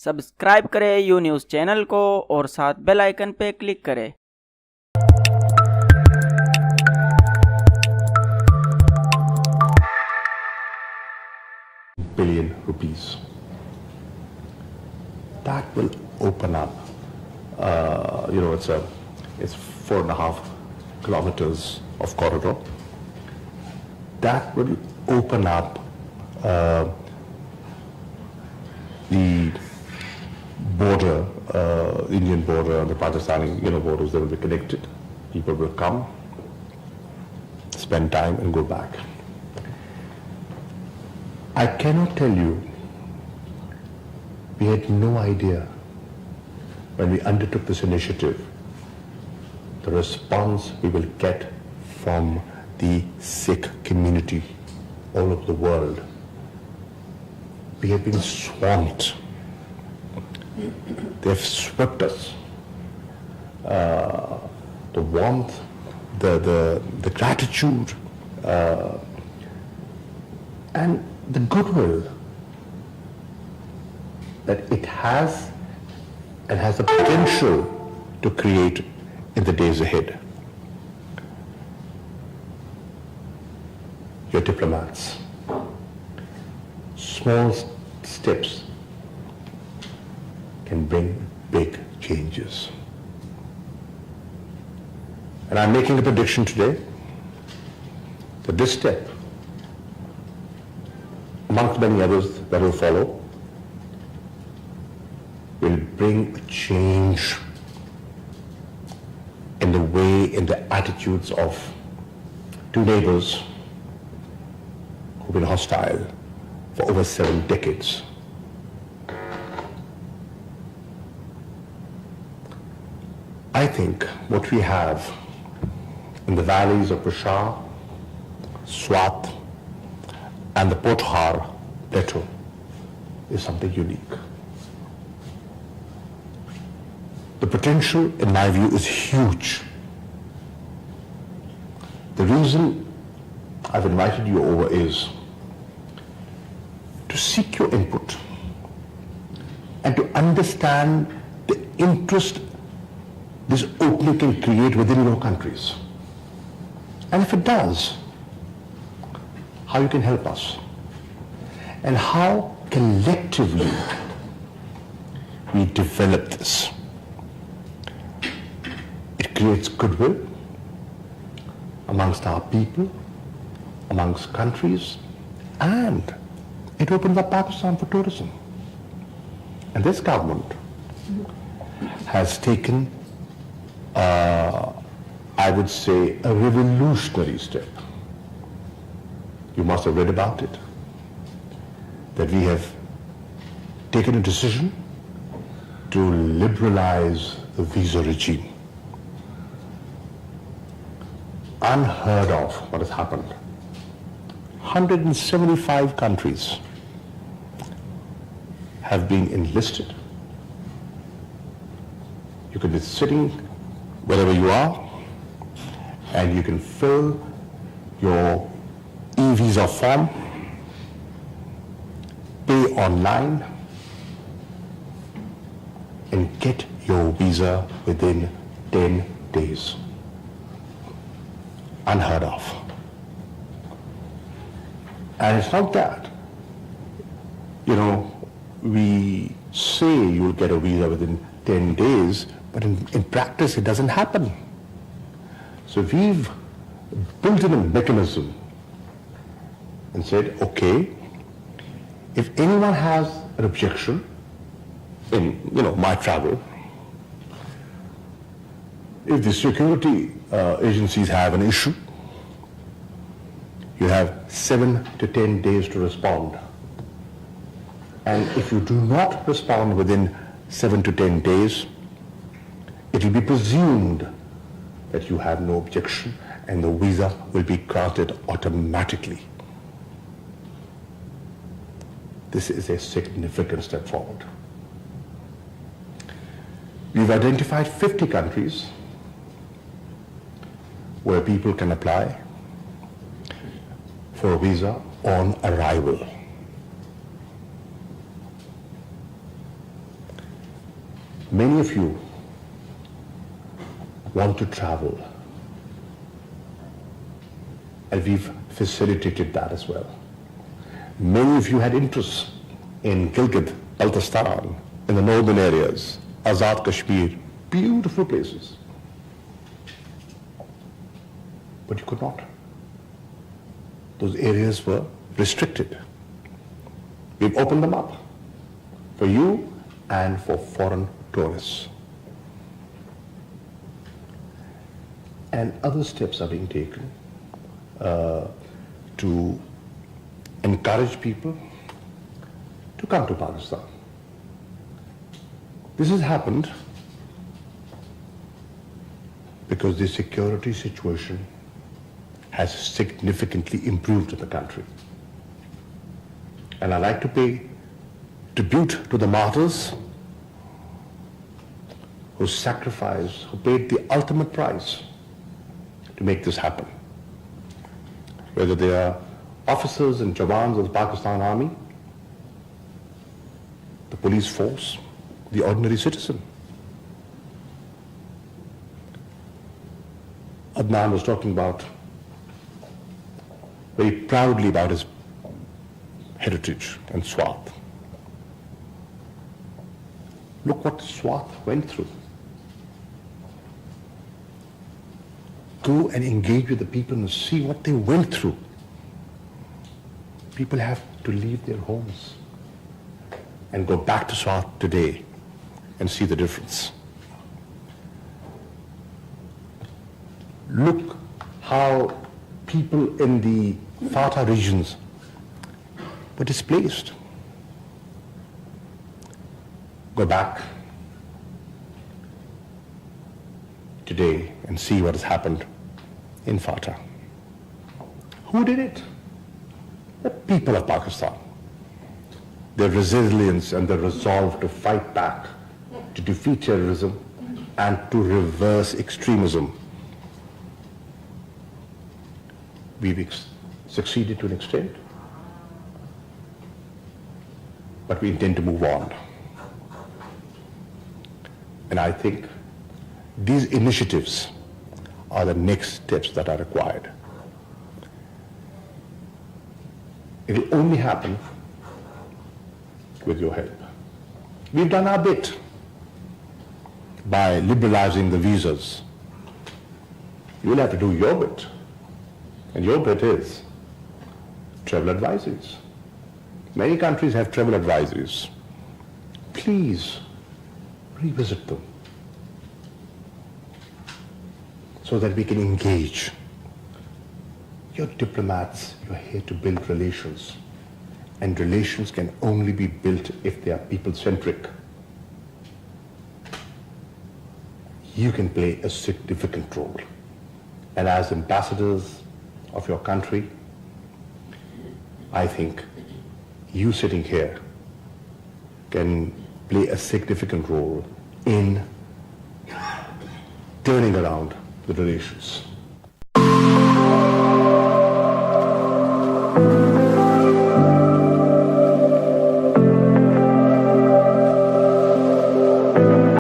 Subscribe करें you news channel को और साथ बेल आइकन पे क्लिक करें। Billion rupees. That will open up. It's 4.5 kilometers of corridor. That will open up the border, Indian border and the Pakistani, borders. They will be connected. People will come, spend time, and go back. I cannot tell you, we had no idea when we undertook this initiative, the response we will get from the Sikh community all over the world. We have been swamped. They have swept us. The warmth, the gratitude, and the goodwill that it has and has the potential to create in the days ahead. Your diplomats, small steps can bring big changes. And I'm making a prediction today that this step, amongst many others that will follow, will bring a change in the way, in the attitudes of two neighbors who've been hostile for over 7 decades. I think what we have in the valleys of Peshawar, Swat, and the Pothar Plateau is something unique. The potential, in my view, is huge. The reason I've invited you over is to seek your input and to understand the interest this opening can create within your countries. And if it does, how you can help us, and how collectively we develop this. It creates goodwill amongst our people, amongst countries, and it opens up Pakistan for tourism. And this government has taken, I would say, a revolutionary step. You must have read about it, that we have taken a decision to liberalize the visa regime. Unheard of what has happened. 175 countries have been enlisted. You can be sitting wherever you are, and you can fill your e-visa form, pay online, and get your visa within 10 days. Unheard of. And it's not that, we say you'll get a visa within 10 days, but in practice it doesn't happen. So we've built in a mechanism and said, okay, if anyone has an objection in, my travel, if the security agencies have an issue, you have 7 to 10 days to respond. And if you do not respond within 7 to 10 days, it will be presumed that you have no objection and the visa will be granted automatically. This is a significant step forward. We've identified 50 countries where people can apply for a visa on arrival. Many of you want to travel, and we've facilitated that as well. Many of you had interests in Gilgit, Baltistan, in the northern areas, Azad Kashmir, beautiful places. But you could not. Those areas were restricted. We've opened them up for you and for foreign tourists. And other steps are being taken to encourage people to come to Pakistan. This has happened because the security situation has significantly improved in the country. And I like to pay tribute to the martyrs who sacrificed, who paid the ultimate price to make this happen. Whether they are officers and jawans of the Pakistan Army, the police force, the ordinary citizen. Adnan was talking about, very proudly about his heritage and Swat. Look what Swat went through. Go and engage with the people and see what they went through. People have to leave their homes and go back to Swat today and see the difference. Look how people in the FATA regions were displaced. Go back today and see what has happened in FATA. Who did it? The people of Pakistan. Their resilience and their resolve to fight back, to defeat terrorism, and to reverse extremism. We've succeeded to an extent, but we intend to move on. And I think these initiatives are the next steps that are required. It will only happen with your help. We've done our bit by liberalizing the visas. You'll have to do your bit. And your bit is travel advisories. Many countries have travel advisories. Please revisit them so that we can engage. You're diplomats, you're here to build relations. And relations can only be built if they are people-centric. You can play a significant role. And as ambassadors of your country, I think you sitting here can play a significant role in turning around the relations.